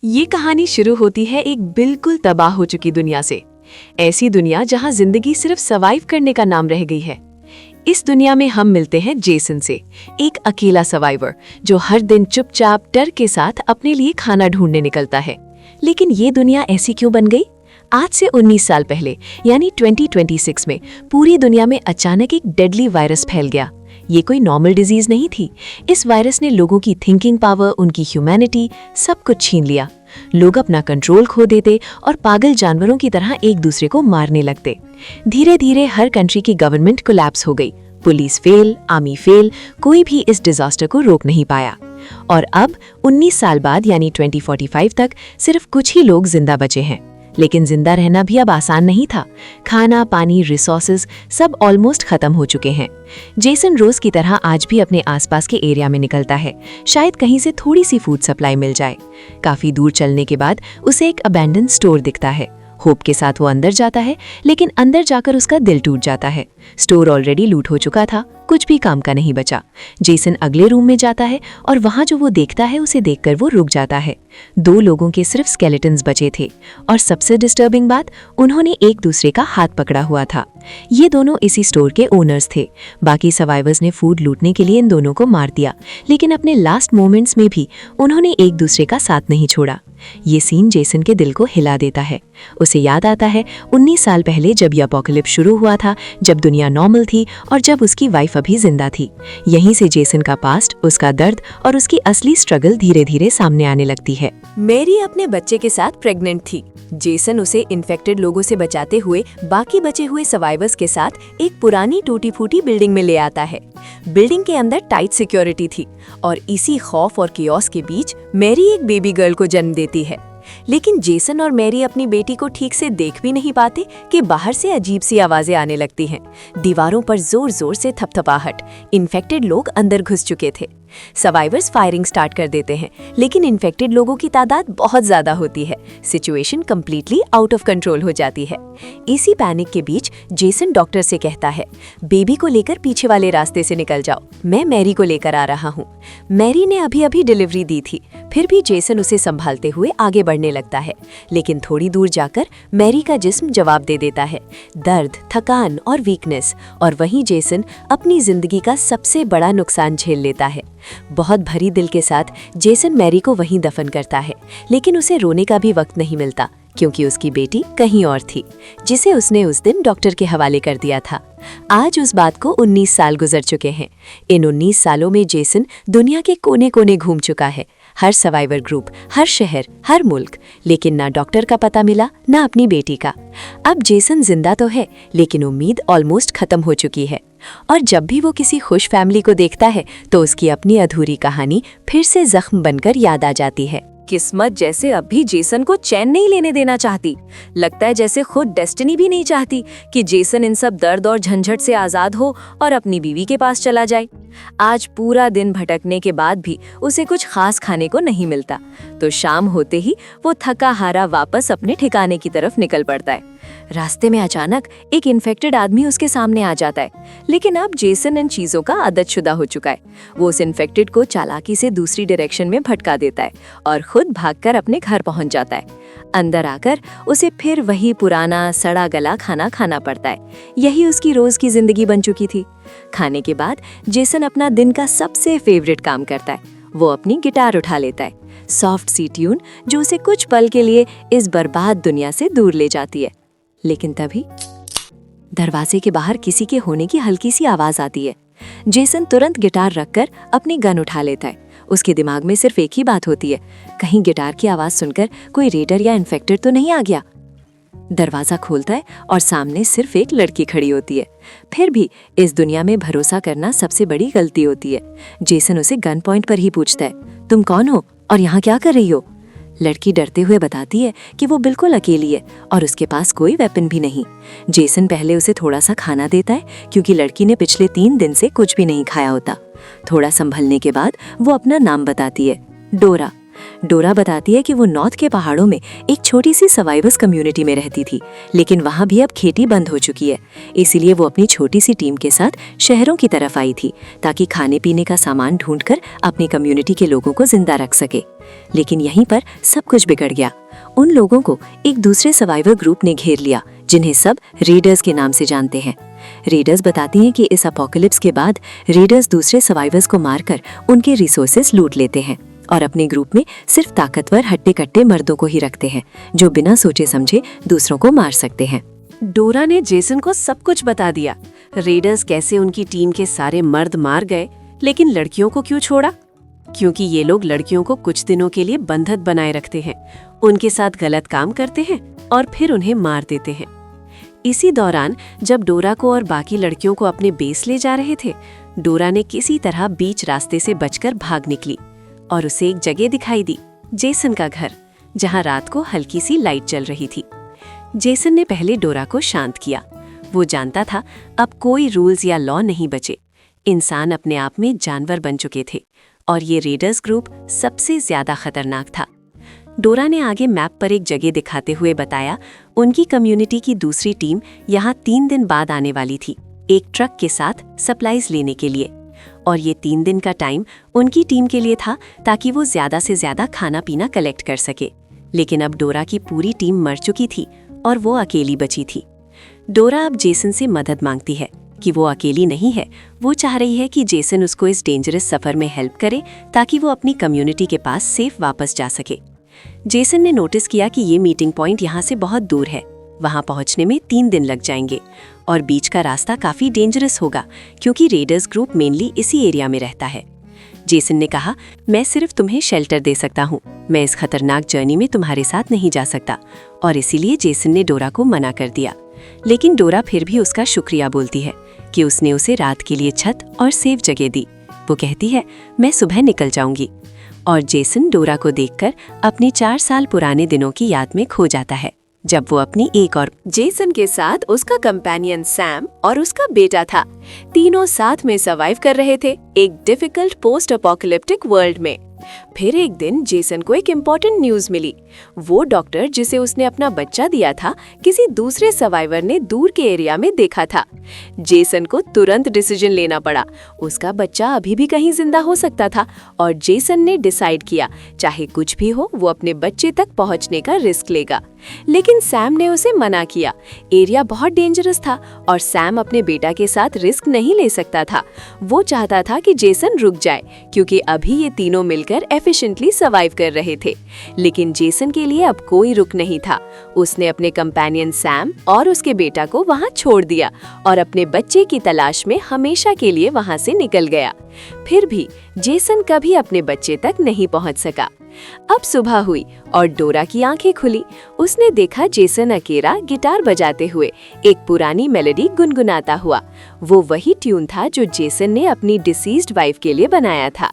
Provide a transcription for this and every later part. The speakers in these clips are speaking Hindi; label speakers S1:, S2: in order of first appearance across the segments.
S1: ये कहानी शुरू होती है एक बिल्कुल तबाह हो चुकी दुनिया से। ऐसी दुनिया जहां जिंदगी सिर्फ सर्वाइव करने का नाम रह गई है। इस दुनिया में हम मिलते हैं जेसन से, एक अकेला सर्वाइवर जो हर दिन चुपचाप डर के साथ अपने लिए खाना ढूंढने निकलता है। लेकिन ये दुनिया ऐसी क्यों बन गई? आज से 19 साल पहले यानी 2026 में पूरी दुनिया में अचानक एक डेडली वायरस फैल गया। ये कोई नॉर्मल डिजीज नहीं थी। इस वायरस ने लोगों की थिंकिंग पावर, उनकी ह्यूमैनिटी, सब कुछ छीन लिया। लोग अपना कंट्रोल खो देते और पागल जानवरों की तरह एक दूसरे को मारने लगते। धीरे धीरे हर कंट्री की गवर्नमेंट कोलैप्स हो गई। पुलिस फेल, आर्मी फेल, कोई भी इस डिजास्टर को रोक नहीं पाया। और अब 19 साल बाद यानी 2045 तक सिर्फ कुछ ही लोग जिंदा बचे हैं। लेकिन जिंदा रहना भी अब आसान नहीं था। खाना, पानी, रिसोर्सेज सब ऑलमोस्ट खत्म हो चुके हैं। जेसन रोज की तरह आज भी अपने आसपास के एरिया में निकलता है। शायद कहीं से थोड़ी सी फूड सप्लाई मिल जाए। काफी दूर चलने के बाद उसे एक अबैंडन स्टोर दिखता है। होप के साथ वो अंदर जाता है, लेकिन अंदर जाकर उसका दिल टूट जाता है। स्टोर ऑलरेडी लूट हो चुका था, कुछ भी काम का नहीं बचा। जेसन अगले रूम में जाता है और वहां जो वो देखता है उसे देखकर वो रुक जाता है। 2 लोगों के सिर्फ स्केलेटन्स बचे थे और सबसे डिस्टर्बिंग बात, उन्होंने एक दूसरे का हाथ पकड़ा हुआ था। ये दोनों इसी स्टोर के ओनर्स थे। बाकी सर्वाइवर्स ने फूड लूटने के लिए इन दोनों को मार दिया, लेकिन अपने लास्ट मोमेंट्स में भी उन्होंने एक दूसरे का साथ नहीं छोड़ा। ये सीन जेसन के दिल को हिला देता है। उसे याद आता है 19 साल पहले जब यह एपोकलिप्स शुरू हुआ था, जब दुनिया नॉर्मल थी और जब उसकी वाइफ अभी जिंदा थी। यहीं से जेसन का पास्ट, उसका दर्द और उसकी असली स्ट्रगल धीरे धीरे सामने आने लगती है।
S2: मैरी अपने बच्चे के साथ प्रेग्नेंट थी। जेसन उसे इन्फेक्टेड लोगों से बचाते हुए बाकी बचे हुए सर्वाइवर्स के साथ एक पुरानी टूटी फूटी बिल्डिंग में ले आता है। बिल्डिंग के अंदर टाइट सिक्योरिटी थी और इसी खौफ और कियोस के बीच मैरी एक बेबी गर्ल को जन्म देती है। लेकिन जेसन और मैरी अपनी बेटी को ठीक से देख भी नहीं पाते कि बाहर से अजीब सी आवाजें आने लगती हैं। दीवारों पर जोर जोर से थपथपाहट। इन्फेक्टेड लोग अंदर घुस चुके थे। सर्वाइवर्स फायरिंग स्टार्ट कर देते हैं, लेकिन इन्फेक्टेड लोगों की तादाद बहुत ज्यादा होती है। Situation completely out of control हो जाती है। इसी पैनिक के बीच जेसन डॉक्टर से कहता है, बेबी को लेकर पीछे वाले रास्ते से निकल जाओ, मैं मैरी को लेकर आ रहा हूँ। मैरी ने अभी अभी डिलीवरी दी थी, फिर भी जेसन उसे संभालते हुए आगे बढ़ने लगता है। लेकिन थोड़ी दूर जाकर मैरी का जिस्म जवाब दे देता है, दर्द, थकान और वीकनेस। और वहीं जेसन अपनी जिंदगी का सबसे बड़ा नुकसान झेल लेता है। बहुत भरी दिल के साथ जेसन मैरी को वहीं दफन करता है, लेकिन उसे रोने का भी वक्त नहीं मिलता, क्योंकि उसकी बेटी कहीं और थी, जिसे उसने उस दिन डॉक्टर के हवाले कर दिया था। आज उस बात को 19 साल गुजर चुके हैं। इन 19 सालों में जेसन दुनिया के कोने कोने घूम चुका है, हर सर्वाइवर ग्रुप, हर शहर, हर मुल्क, लेकिन ना डॉक्टर का पता मिला, ना अपनी बेटी का। अब जेसन जिंदा तो है, लेकिन उम्मीद ऑलमोस्ट खत्म हो चुकी है। और जब भी वो किसी खुश फैमिली को देखता है तो उसकी अपनी अधूरी कहानी फिर से जख्म बनकर याद आ जाती है।
S3: किस्मत जैसे अब भी जेसन को चैन नहीं लेने देना चाहती। लगता है जैसे खुद डेस्टिनी भी नहीं चाहती कि जेसन इन सब दर्द और झंझट से आजाद हो और अपनी बीवी के पास चला जाए। आज पूरा दिन भटकने के बाद भी उसे कुछ खास खाने को नहीं मिलता, तो शाम होते ही वो थका हारा वापस अपने ठिकाने की तरफ निकल पड़ता है। रास्ते में अचानक एक इन्फेक्टेड आदमी उसके सामने आ जाता है, लेकिन अब जेसन इन चीजों का आदतशुदा हो चुका है। वो उस इन्फेक्टेड को चालाकी से दूसरी डायरेक्शन में भटका देता है और खुद भागकर अपने घर पहुंच जाता है। अंदर आकर उसे फिर वही पुराना सड़ा गला खाना खाना पड़ता है। यही उसकी रोज की जिंदगी बन चुकी थी। खाने के बाद जेसन अपना दिन का सबसे फेवरेट काम करता है। वो अपनी गिटार उठा लेता है, सॉफ्ट सी ट्यून जो उसे कुछ पल के लिए इस बर्बाद दुनिया से दूर ले जाती है। लेकिन तभी दरवाजे के बाहर किसी के होने की हल्की सी आवाज आती है। जेसन तुरंत गिटार रखकर अपनी गन उठा लेता है। उसके दिमाग में सिर्फ एक ही बात होती है, कहीं गिटार की आवाज सुनकर कोई रेडर या इन्फेक्टेड तो नहीं आ गया। दरवाजा खोलता है और सामने सिर्फ एक लड़की खड़ी होती है। फिर भी इस दुनिया में भरोसा करना सबसे बड़ी गलती होती है। जेसन उसे गन पॉइंट पर ही पूछता है, तुम कौन हो और यहाँ क्या कर रही हो? लड़की डरते हुए बताती है कि वो बिल्कुल अकेली है और उसके पास कोई वेपन भी नहीं। जेसन पहले उसे थोड़ा सा खाना देता है, क्योंकि लड़की ने पिछले 3 दिन से कुछ भी नहीं खाया होता। थोड़ा संभलने के बाद वो अपना नाम बताती है, डोरा। डोरा बताती है कि वो नॉर्थ के पहाड़ों में एक छोटी सी सर्वाइवर्स कम्युनिटी में रहती थी, लेकिन वहाँ भी अब खेती बंद हो चुकी है। इसीलिए वो अपनी छोटी सी टीम के साथ शहरों की तरफ आई थी ताकि खाने पीने का सामान ढूंढकर अपनी कम्युनिटी के लोगों को जिंदा रख सके। लेकिन यहीं पर सब कुछ बिगड़ गया। उन लोगों को एक दूसरे सर्वाइवर ग्रुप ने घेर लिया जिन्हें सब रेडर्स के नाम से जानते हैं। रेडर्स बताती हैं कि इस अपोकलिप्स के बाद रेडर्स दूसरे सर्वाइवर्स को मारकर उनके रिसोर्सेज लूट लेते हैं और अपने ग्रुप में सिर्फ ताकतवर हट्टे-कट्टे मर्दों को ही रखते हैं जो बिना सोचे समझे दूसरों को मार सकते हैं।
S1: डोरा ने जेसन को सब कुछ बता दिया। रेडर्स कैसे उनकी टीम के सारे मर्द मार गए, लेकिन लड़कियों को क्यों छोड़ा? क्योंकि ये लोग लड़कियों को कुछ दिनों के लिए बंधक बनाए रखते हैं, उनके साथ गलत काम करते हैं और फिर उन्हें मार देते हैं। इसी दौरान जब डोरा को और बाकी लड़कियों को अपने बेस ले जा रहे थे, डोरा ने किसी तरह बीच रास्ते से बचकर भाग निकली और उसे एक जगह दिखाई दी, जेसन का घर, जहां रात को हल्की सी लाइट जल रही थी। जेसन ने पहले डोरा को शांत किया। वो जानता था अब कोई रूल्स या लॉ नहीं बचे। इंसान अपने आप में जानवर बन चुके थे और ये रेडर्स ग्रुप सबसे ज्यादा खतरनाक था। डोरा ने आगे मैप पर एक जगह दिखाते हुए बताया, उनकी कम्युनिटी की दूसरी टीम यहाँ 3 दिन बाद आने वाली थी, एक ट्रक के साथ सप्लाईज लेने के लिए। और ये 3 दिन का टाइम उनकी टीम के लिए था ताकि वो ज्यादा से ज्यादा खाना पीना कलेक्ट कर सके। लेकिन अब डोरा की पूरी टीम मर चुकी थी और वो अकेली बची थी। डोरा अब जेसन से मदद मांगती है कि वो अकेली नहीं है। वो चाह रही है कि जेसन उसको इस डेंजरस सफर में हेल्प करे ताकि वो अपनी कम्युनिटी के पास सेफ वापस जा सके। जेसन ने नोटिस किया कि ये मीटिंग पॉइंट यहाँ से बहुत दूर है, वहाँ पहुँचने में 3 दिन लग जाएंगे और बीच का रास्ता काफी डेंजरस होगा क्योंकि रेडर्स ग्रुप मेनली इसी एरिया में रहता है। जेसन ने कहा, मैं सिर्फ तुम्हें शेल्टर दे सकता हूँ, मैं इस खतरनाक जर्नी में तुम्हारे साथ नहीं जा सकता। और इसीलिए जेसन ने डोरा को मना कर दिया। लेकिन डोरा फिर भी उसका शुक्रिया बोलती है कि उसने उसे रात के लिए छत और सेफ जगह दी। वो कहती है, मैं सुबह निकल जाऊंगी। और जेसन डोरा को देखकर अपने 4 साल पुराने दिनों की याद में खो जाता है, जब वो अपनी एक और
S2: जेसन के साथ उसका कंपेनियन सैम और उसका बेटा था। तीनों साथ में सर्वाइव कर रहे थे एक डिफिकल्ट पोस्ट अपोकलिप्टिक वर्ल्ड में। फिर एक दिन जेसन को एक इम्पोर्टेंट न्यूज मिली। वो डॉक्टर जिसे उसने अपना बच्चा दिया था, किसी दूसरे सर्वाइवर ने दूर के एरिया में देखा था। जेसन को तुरंत डिसीजन लेना पड़ा। उसका बच्चा अभी भी कहीं जिंदा हो सकता था और जेसन ने डिसाइड किया, चाहे कुछ भी हो वो अपने बच्चे तक पहुंचने का रिस्क लेगा। लेकिन सैम ने उसे मना किया। एरिया बहुत डेंजरस था और सैम अपने बेटा के साथ रिस्क नहीं ले सकता था। वो चाहता था कि जेसन रुक जाए क्योंकि अभी ये तीनों मिलकर एफिशिएंटली सर्वाइव कर रहे थे। लेकिन जेसन के लिए अब कोई रुक नहीं था। उसने अपने कंपेनियन सैम और उसके बेटा को वहां छोड़ दिया और अपने बच्चे की तलाश में हमेशा के लिए वहां से निकल गया। फिर भी जेसन कभी अपने बच्चे तक नहीं पहुंच सका। अब सुबह हुई और डोरा की आंखें खुली। उसने देखा जेसन अकेला गिटार बजाते हुए एक पुरानी मेलोडी गुनगुनाता हुआ। वो वही ट्यून था जो जेसन ने अपनी डिसीज्ड वाइफ के लिए बनाया था।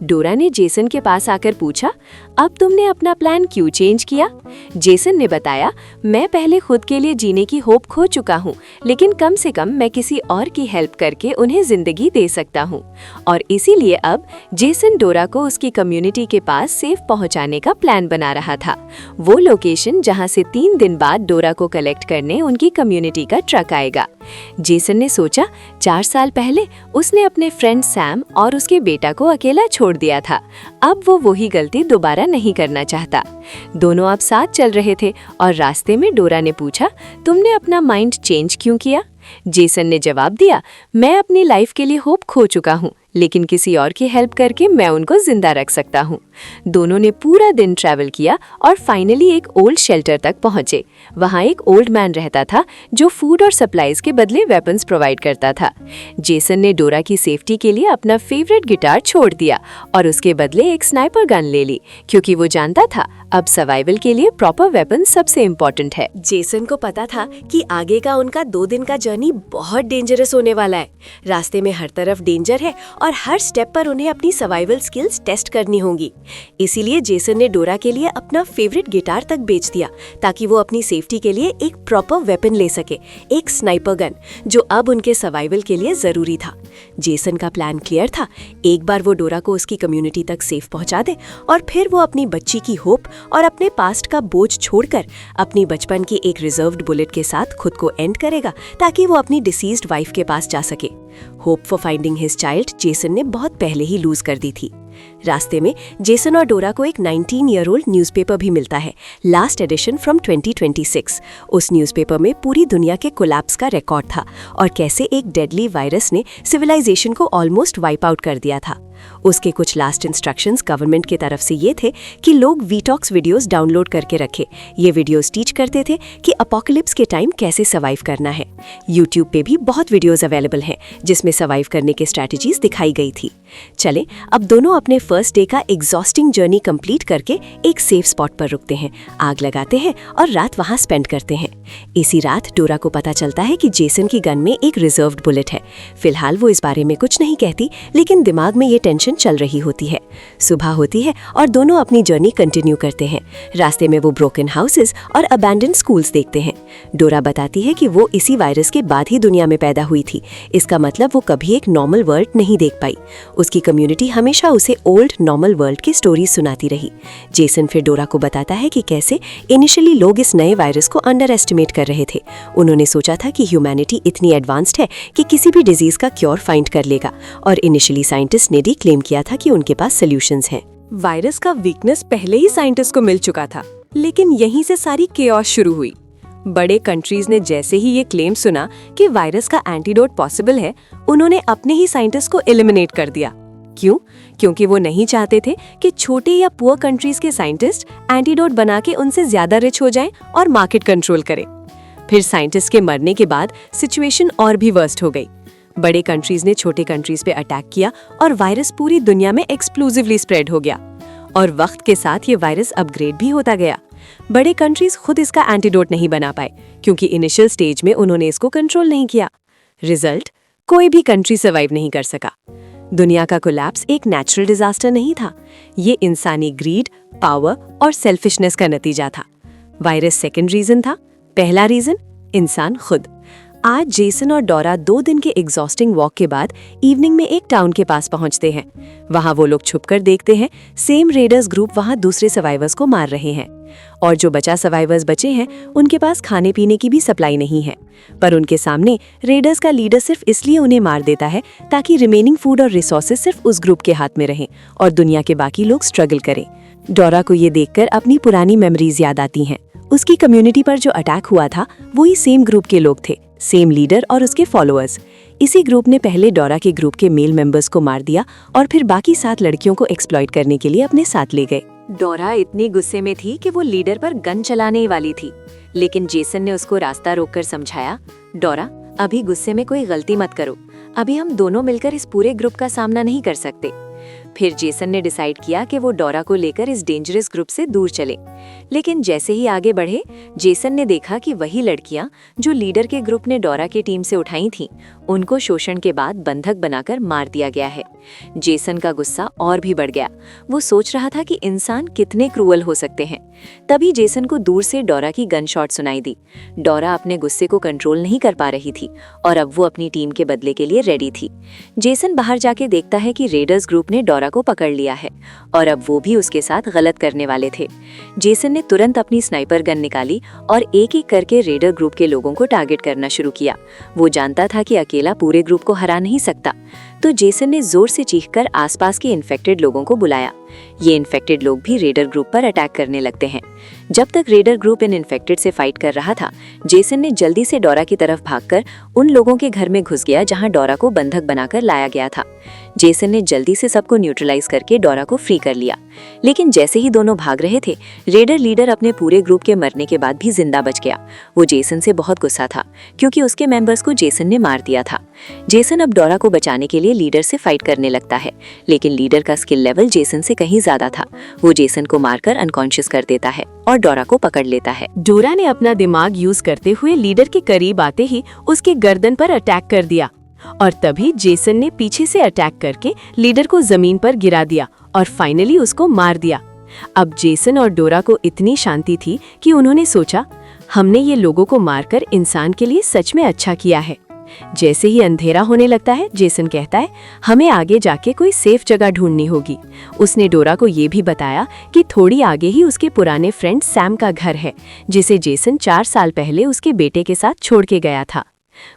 S2: डोरा ने जेसन के पास आकर पूछा, अब तुमने अपना प्लान क्यों चेंज किया? जेसन ने बताया, मैं पहले खुद के लिए जीने की होप खो चुका हूँ, लेकिन कम से कम मैं किसी और की हेल्प करके उन्हें जिंदगी दे सकता हूँ। और इसीलिए अब जेसन डोरा को उसकी कम्युनिटी के पास सेफ पहुँचाने का प्लान बना रहा था। वो लोकेशन जहाँ से 3 दिन बाद डोरा को कलेक्ट करने उनकी कम्युनिटी का ट्रक आएगा। जेसन ने सोचा, 4 साल पहले उसने अपने फ्रेंड सैम और उसके बेटा को अकेला छोड़ दिया था। अब वो वही गलती दोबारा नहीं करना चाहता। दोनों अब साथ चल रहे थे और रास्ते में डोरा ने पूछा, तुमने अपना माइंड चेंज क्यों किया? जेसन ने जवाब दिया, मैं अपनी लाइफ के लिए होप खो चुका हूँ, लेकिन किसी और की हेल्प करके मैं उनको जिंदा रख सकता हूँ। दोनों ने पूरा दिन ट्रैवल किया और फाइनली एक ओल्ड शेल्टर तक पहुंचे। वहाँ एक ओल्ड मैन रहता था जो फूड और सप्लाईज के बदले वेपन्स प्रोवाइड करता था। जेसन ने डोरा की सेफ्टी के लिए अपना फेवरेट गिटार छोड़ दिया और उसके बदले एक स्नाइपर गन ले ली, क्योंकि वो जानता था अब सर्वाइवल के लिए प्रॉपर वेपन सबसे इम्पोर्टेंट है। जेसन को पता था कि आगे का उनका 2 दिन का जर्नी बहुत डेंजरस होने वाला है। रास्ते में हर तरफ डेंजर है और हर स्टेप पर उन्हें अपनी सर्वाइवल स्किल्स टेस्ट करनी होंगी। इसीलिए जेसन ने डोरा के लिए अपना फेवरेट गिटार तक बेच दिया ताकि वो अपनी सेफ्टी के लिए एक प्रॉपर वेपन ले सके, एक स्नाइपर गन, जो अब उनके सर्वाइवल के लिए जरूरी था। जेसन का प्लान क्लियर था, एक बार वो डोरा को उसकी कम्युनिटी तक सेफ पहुंचा दे और फिर वो अपनी बच्ची की होप और अपने पास्ट का बोझ छोड़कर अपनी बचपन की एक रिजर्व्ड बुलेट के साथ खुद को एंड करेगा ताकि वो अपनी डिसीज्ड वाइफ के पास जा सके। Hope for finding his child Jason ने बहुत पहले ही लूज कर दी थी। रास्ते में जेसन और डोरा को एक 19-year-old न्यूज़पेपर भी मिलता है, लास्ट एडिशन फ्रॉम 2026। उस न्यूज़पेपर में पूरी दुनिया के कोलैप्स का रिकॉर्ड था और कैसे एक डेडली वायरस ने सिविलाइजेशन को ऑलमोस्ट वाइप आउट कर दिया था। उसके कुछ लास्ट इंस्ट्रक्शंस गवर्नमेंट की तरफ से ये थे कि लोग वीटॉक्स वीडियोस डाउनलोड करके रखें। ये वीडियोस टीच करते थे कि अपोकलिप्स के टाइम कैसे सर्वाइव करना है। यूट्यूब पे भी बहुत वीडियोस अवेलेबल हैं जिसमें सर्वाइव करने के स्ट्रैटेजीज दिखाई गई थी। चले अब दोनों अपने फर्स्ट डे का एग्जॉस्टिंग जर्नी कंप्लीट करके एक सेफ स्पॉट पर रुकते हैं, आग लगाते हैं और रात वहां स्पेंड करते हैं। इसी रात डोरा को पता चलता है कि जेसन की गन में एक रिजर्व्ड बुलेट है। फिलहाल वो इस बारे में कुछ नहीं कहती, लेकिन दिमाग में ये टेंशन चल रही होती है। सुबह होती है और दोनों अपनी जर्नी कंटिन्यू करते हैं। रास्ते में वो ब्रोकन हाउसेस और अबैंडन्ड स्कूल्स देखते हैं। डोरा बताती है कि वो इसी वायरस के बाद ही दुनिया में पैदा हुई थी, इसका मतलब वो कभी एक नॉर्मल वर्ल्ड नहीं देख पाई। उसकी कम्युनिटी हमेशा उसे ओल्ड नॉर्मल वर्ल्ड की स्टोरी सुनाती रही। जेसन फिर डोरा को बताता है कि कैसे इनिशियली लोग इस नए वायरस को अंडर एस्टिमेट कर रहे थे। उन्होंने सोचा था कि ह्यूमैनिटी इतनी एडवांस्ड है कि किसी भी डिजीज का क्योर फाइंड कर लेगा, और इनिशियली साइंटिस्ट ने भी क्लेम किया था कि उनके पास सॉल्यूशंस हैं।
S3: वायरस का वीकनेस पहले ही साइंटिस्ट को मिल चुका था, लेकिन यहीं से सारी केओस शुरू हुई। बड़े कंट्रीज ने जैसे ही ये क्लेम सुना कि वायरस का एंटीडोट पॉसिबल है, उन्होंने अपने ही साइंटिस्ट को एलिमिनेट कर दिया। क्यों? क्योंकि वो नहीं चाहते थे कि छोटे या पुअर कंट्रीज के साइंटिस्ट एंटीडोट बना के उनसे ज्यादा रिच हो जाएं और मार्केट कंट्रोल करें। फिर साइंटिस्ट के मरने के बाद सिचुएशन और भी वर्स्ट हो गई। बड़े कंट्रीज ने छोटे कंट्रीज पे अटैक किया और वायरस पूरी दुनिया में एक्सप्लोसिवली स्प्रेड हो गया। और वक्त के साथ ये वायरस अपग्रेड भी होता गया। बड़े कंट्रीज खुद इसका एंटीडोट नहीं बना पाए क्योंकि इनिशियल स्टेज में उन्होंने इसको कंट्रोल नहीं किया। रिजल्ट, कोई भी कंट्री सर्वाइव नहीं कर सका। दुनिया का कोलैप्स एक नेचुरल डिजास्टर नहीं था, ये इंसानी ग्रीड, पावर और सेल्फिशनेस का नतीजा था। वायरस सेकंड रीजन था, पहला रीजन इंसान खुद। आज जेसन और डोरा 2 दिन के एग्जॉस्टिंग वॉक के बाद इवनिंग में एक टाउन के पास पहुंचते हैं। वहां वो लोग छुपकर देखते हैं सेम रेडर्स ग्रुप वहां दूसरे सर्वाइवर्स को मार रहे हैं, और जो बचा सर्वाइवर्स बचे हैं उनके पास खाने पीने की भी सप्लाई नहीं है। पर उनके सामने रेडर्स का लीडर सिर्फ इसलिए उन्हें मार देता है ताकि रिमेनिंग फूड और रिसोर्सेज सिर्फ उस ग्रुप के हाथ में रहें और दुनिया के बाकी लोग स्ट्रगल करें। डोरा को ये देखकर अपनी पुरानी मेमोरीज याद आती हैं। उसकी कम्युनिटी पर जो अटैक हुआ था वही सेम ग्रुप के लोग थे, सेम लीडर और उसके फॉलोअर्स। इसी ग्रुप ने पहले डोरा के ग्रुप के मेल मेंबर्स को मार दिया और फिर बाकी 7 लड़कियों को एक्सप्लॉइट करने के लिए अपने साथ ले गए। डोरा इतनी गुस्से में थी कि वो लीडर पर गन चलाने ही वाली थी, लेकिन जेसन ने उसको रास्ता रोककर समझाया, डोरा अभी गुस्से में कोई गलती मत करो, अभी हम दोनों मिलकर इस पूरे ग्रुप का सामना नहीं कर सकते। फिर जेसन ने डिसाइड किया कि वो डोरा को लेकर इस डेंजरस ग्रुप से दूर चले। लेकिन जैसे ही आगे बढ़े, जेसन ने देखा कि वही लड़कियां जो लीडर के ग्रुप ने डोरा की टीम से उठाई थीं, उनको शोषण के बाद बंधक बनाकर मार दिया गया है। जेसन का गुस्सा और भी बढ़ गया। वो सोच रहा था कि इंसान कितने क्रूअल हो सकते हैं। तभी जेसन को दूर से डोरा की गन शॉट सुनाई दी। डोरा अपने गुस्से को कंट्रोल नहीं कर पा रही थी और अब वो अपनी टीम के बदले के लिए रेडी थी। जेसन बाहर जाके देखता है कि रेडर्स ग्रुप ने डोरा को पकड़ लिया है और अब वो भी उसके साथ गलत करने वाले थे। जेसन ने तुरंत अपनी स्नाइपर गन निकाली और एक एक करके रेडर ग्रुप के लोगों को टारगेट करना शुरू किया। वो जानता था कि अकेला पूरे ग्रुप को हरा नहीं सकता, तो जेसन ने जोर से चीखकर आसपास के इन्फेक्टेड लोगों को बुलाया। ये इन्फेक्टेड लोग भी रेडर ग्रुप पर अटैक करने लगते हैं। जब तक रेडर ग्रुप इन इन्फेक्टेड से फाइट कर रहा था, जेसन ने जल्दी से डोरा की तरफ भागकर उन लोगों के घर में घुस गया जहां डोरा को बंधक बनाकर लाया गया था। जेसन ने जल्दी से सबको न्यूट्रलाइज करके डोरा को फ्री कर लिया। लेकिन जैसे ही दोनों भाग रहे थे, रेडर लीडर अपने पूरे ग्रुप के मरने के बाद भी जिंदा बच गया। वो जेसन से बहुत गुस्सा था क्योंकि उसके मेंबर्स को जेसन ने मार दिया था। जेसन अब डोरा को बचाने के लिए लीडर से फाइट करने लगता है, लेकिन लीडर का स्किल लेवल जेसन से कहीं ज्यादा था। वो जेसन को मारकर अनकॉन्शियस कर देता है और डोरा को पकड़ लेता है।
S1: डोरा ने अपना दिमाग यूज करते हुए लीडर के करीब आते ही उसके गर्दन पर अटैक कर दिया और तभी जेसन ने पीछे से अटैक करके लीडर को जमीन पर गिरा दिया और फाइनली उसको मार दिया। अब जेसन और डोरा को इतनी शांति थी कि उन्होंने सोचा, हमने ये लोगों को मारकर इंसान के लिए सच में अच्छा किया है। जैसे ही अंधेरा होने लगता है, जेसन कहता है, हमें आगे जाके कोई सेफ जगह ढूंढनी होगी। उसने डोरा को ये भी बताया कि थोड़ी आगे ही उसके पुराने फ्रेंड सैम का घर है, जिसे जेसन 4 साल पहले उसके बेटे के साथ छोड़ के गया था।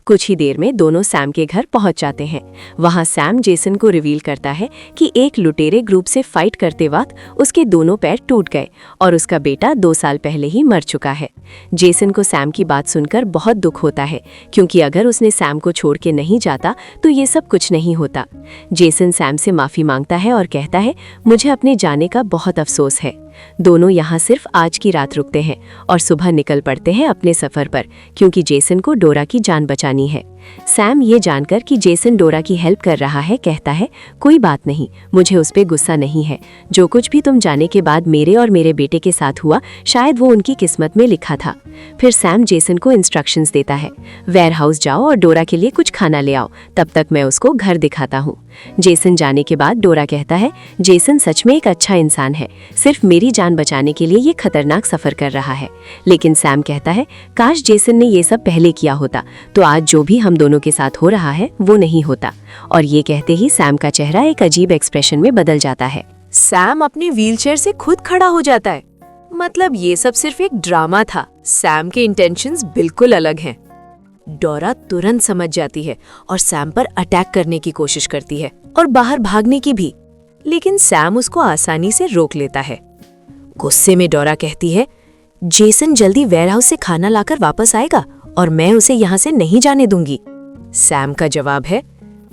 S1: कुछ ही देर में दोनों सैम के घर पहुंच जाते हैं। वहां सैम जेसन को रिवील करता है कि एक लुटेरे ग्रुप से फाइट करते वक्त उसके दोनों पैर टूट गए और उसका बेटा 2 साल पहले ही मर चुका है। जेसन को सैम की बात सुनकर बहुत दुख होता है, क्योंकि अगर उसने सैम को छोड़ के नहीं जाता तो ये सब कुछ नहीं होता। जेसन सैम से माफी मांगता है और कहता है, मुझे अपने जाने का बहुत अफसोस है। दोनों यहाँ सिर्फ आज की रात रुकते हैं और सुबह निकल पड़ते हैं अपने सफर पर, क्योंकि जेसन को डोरा की जान बचानी है। सैम ये जानकर कि जेसन डोरा की हेल्प कर रहा है कहता है, कोई बात नहीं, मुझे उस पे गुस्सा नहीं है। जो कुछ भी तुम जाने के बाद मेरे और मेरे बेटे के साथ हुआ, शायद वो उनकी किस्मत में लिखा था। फिर सैम जेसन को इंस्ट्रक्शंस देता है, वेयर हाउस जाओ और डोरा के लिए कुछ खाना ले आओ, तब तक मैं उसको घर दिखाता हूँ। जेसन जाने के बाद डोरा कहता है, जेसन सच में एक अच्छा इंसान है, सिर्फ मेरी जान बचाने के लिए ये खतरनाक सफर कर रहा है। लेकिन सैम कहता है, काश जेसन ने ये सब पहले किया होता तो आज जो भी हम दोनों के साथ हो रहा है वो नहीं होता। और ये कहते ही सैम का चेहरा एक अजीब एक्सप्रेशन में बदल जाता है।
S2: सैम अपने व्हीलचेयर से खुद खड़ा हो जाता है। मतलब ये सब सिर्फ एक ड्रामा था। सैम के इंटेंशंस बिल्कुल अलग हैं। डोरा तुरंत समझ जाती है और सैम पर अटैक करने की कोशिश करती है और बाहर भागने की भी, लेकिन सैम उसको आसानी से रोक लेता है। गुस्से में डोरा कहती है, जेसन जल्दी वेयरहाउस से खाना लाकर वापस आएगा और मैं उसे यहाँ से नहीं जाने दूंगी। सैम का जवाब है,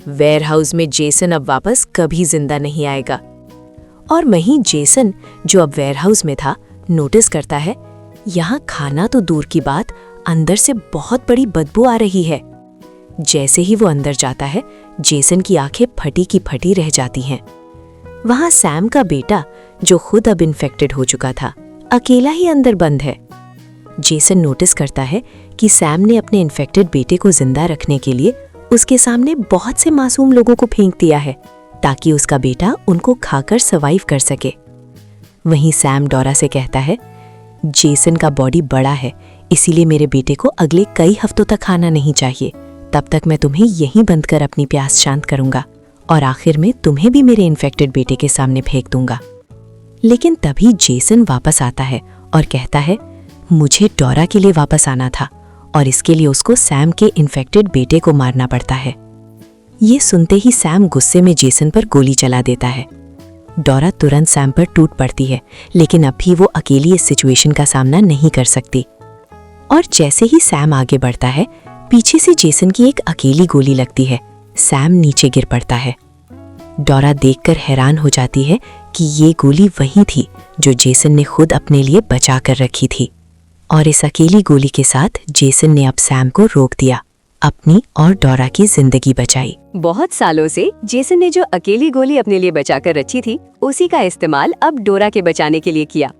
S2: वेयरहाउस में जेसन अब वापस कभी जिंदा नहीं आएगा। और वहीं जेसन, जो अब वेयरहाउस में था, नोटिस करता है यहाँ खाना तो दूर की बात, अंदर से बहुत बड़ी बदबू आ रही है। जैसे ही वो अंदर जाता है, जेसन की आंखें फटी की फटी रह जाती हैं। वहां सैम का बेटा, जो खुद अब इन्फेक्टेड हो चुका था, अकेला ही अंदर बंद है। जेसन नोटिस करता है कि सैम ने अपने इन्फेक्टेड बेटे को जिंदा रखने के लिए उसके सामने बहुत से मासूम लोगों को फेंक दिया है, ताकि उसका बेटा उनको खाकर सर्वाइव कर सके। वहीं सैम डोरा से कहता है, जेसन का बॉडी बड़ा है, इसीलिए मेरे बेटे को अगले कई हफ्तों तक खाना नहीं चाहिए। तब तक मैं तुम्हें यहीं बंद कर अपनी प्यास शांत करूंगा और आखिर में तुम्हें भी मेरे इन्फेक्टेड बेटे के सामने फेंक दूंगा। लेकिन तभी जेसन वापस आता है और कहता है, मुझे डोरा के लिए वापस आना था और इसके लिए उसको सैम के इन्फेक्टेड बेटे को मारना पड़ता है। ये सुनते ही सैम गुस्से में जेसन पर गोली चला देता है। डोरा तुरंत सैम पर टूट पड़ती है, लेकिन अब भी वो अकेली इस सिचुएशन का सामना नहीं कर सकती। और जैसे ही सैम आगे बढ़ता है, पीछे से जेसन की एक अकेली गोली लगती है। सैम नीचे गिर पड़ता है। डोरा देखकर हैरान हो जाती है कि ये गोली वही थी जो जेसन ने खुद अपने लिए बचा कर रखी थी। और इस अकेली गोली के साथ जेसन ने अब सैम को रोक दिया, अपनी और डोरा की जिंदगी बचाई।
S3: बहुत सालों से जेसन ने जो अकेली गोली अपने लिए बचाकर रखी थी, उसी का इस्तेमाल अब डोरा के बचाने के लिए किया।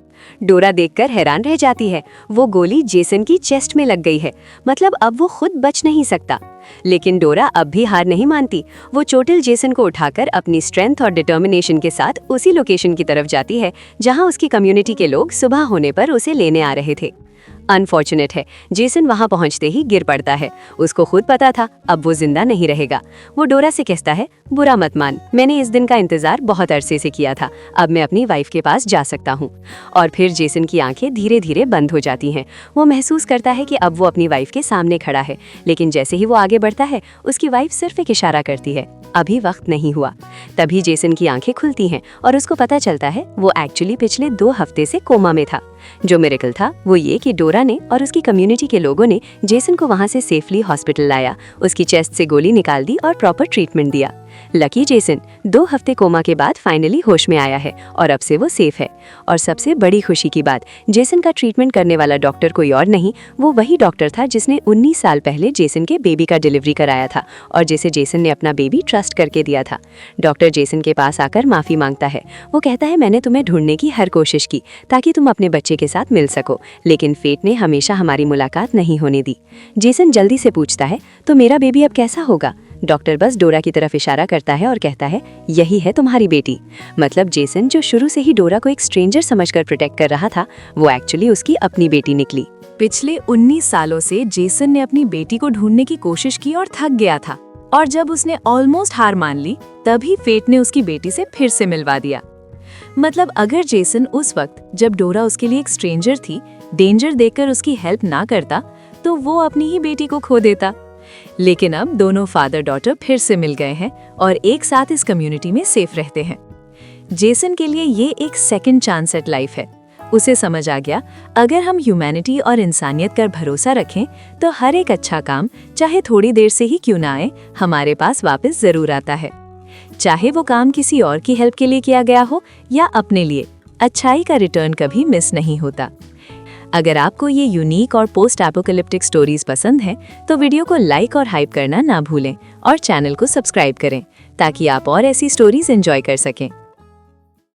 S3: डोरा देखकर हैरान रह जाती है। वो गोली जेसन की चेस्ट में लग गई है, मतलब अब वो खुद बच नहीं सकता। लेकिन डोरा अब भी हार नहीं मानती। वो चोटिल जेसन को उठाकर अपनी स्ट्रेंथ और डिटर्मिनेशन के साथ उसी लोकेशन की तरफ जाती है जहां उसकी कम्युनिटी के लोग सुबह होने पर उसे लेने आ रहे थे। अनफॉर्चुनेट है, जेसन वहां पहुंचते ही गिर पड़ता है। उसको खुद पता था अब वो जिंदा नहीं रहेगा। वो डोरा से कहता है, बुरा मत मान, मैंने इस दिन का इंतजार बहुत अरसे से किया था। अब मैं अपनी वाइफ के पास जा सकता हूँ। और फिर जेसन की आंखें धीरे धीरे बंद हो जाती हैं। वो महसूस करता है कि अब वो अपनी वाइफ के सामने खड़ा है, लेकिन जैसे ही वो आगे बढ़ता है, उसकी वाइफ सिर्फ एक इशारा करती है, अभी वक्त नहीं हुआ। तभी जेसन की आंखें खुलती हैं और उसको पता चलता है वो एक्चुअली पिछले 2 हफ्ते से कोमा में था। जो मिरेकल था वो ये कि डोरा ने और उसकी कम्युनिटी के लोगों ने जेसन को वहां से सेफली हॉस्पिटल लाया, उसकी चेस्ट से गोली निकाल दी और प्रॉपर ट्रीटमेंट दिया। लकी जेसन 2 हफ्ते कोमा के बाद फाइनली होश में आया है और अब से वो सेफ है। और सबसे बड़ी खुशी की बात, जेसन का ट्रीटमेंट करने वाला डॉक्टर कोई और नहीं, वो वही डॉक्टर था जिसने 19 साल पहले जेसन के बेबी का डिलीवरी कराया था और जिसे जेसन ने अपना बेबी ट्रस्ट करके दिया था। डॉक्टर जेसन के पास आकर माफी मांगता है। वो कहता है, मैंने तुम्हें ढूंढने की हर कोशिश की ताकि तुम अपने बच्चे के साथ मिल सको, लेकिन फेट ने हमेशा हमारी मुलाकात नहीं होने दी। जेसन जल्दी से पूछता है, तो मेरा बेबी अब कैसा होगा? डॉक्टर बस डोरा की तरफ इशारा करता है और कहता है, यही है तुम्हारी बेटी। मतलब जेसन जो शुरू से ही डोरा को एक स्ट्रेंजर समझकर प्रोटेक्ट कर रहा था, वो एक्चुअली उसकी अपनी बेटी निकली।
S2: पिछले 19 सालों से जेसन ने अपनी बेटी को ढूंढने की कोशिश की और थक गया था, और जब उसने ऑलमोस्ट हार मान ली, तभी फेट ने उसकी बेटी से फिर से मिलवा दिया। मतलब अगर जेसन उस वक्त, जब डोरा उसके लिए एक स्ट्रेंजर थी, डेंजर देखकर उसकी हेल्प ना करता, तो वो अपनी ही बेटी को खो देता। लेकिन अब दोनों फादर डॉटर फिर से मिल गए हैं और एक साथ इस कम्युनिटी में सेफ रहते हैं। जेसन के लिए ये एक सेकंड चांस एट लाइफ है। उसे समझ आ गया, अगर हम ह्यूमैनिटी और इंसानियत पर भरोसा रखें तो हर एक अच्छा काम, चाहे थोड़ी देर से ही क्यों ना आए, हमारे पास वापस जरूर आता है। चाहे वो काम किसी और की हेल्प के लिए किया गया हो या अपने लिए, अच्छाई का रिटर्न कभी मिस नहीं होता। अगर आपको ये यूनिक और पोस्ट एपोकलिप्टिक स्टोरीज पसंद हैं, तो वीडियो को लाइक और हाइप करना ना भूलें और चैनल को सब्सक्राइब करें ताकि आप और ऐसी स्टोरीज एंजॉय कर सकें।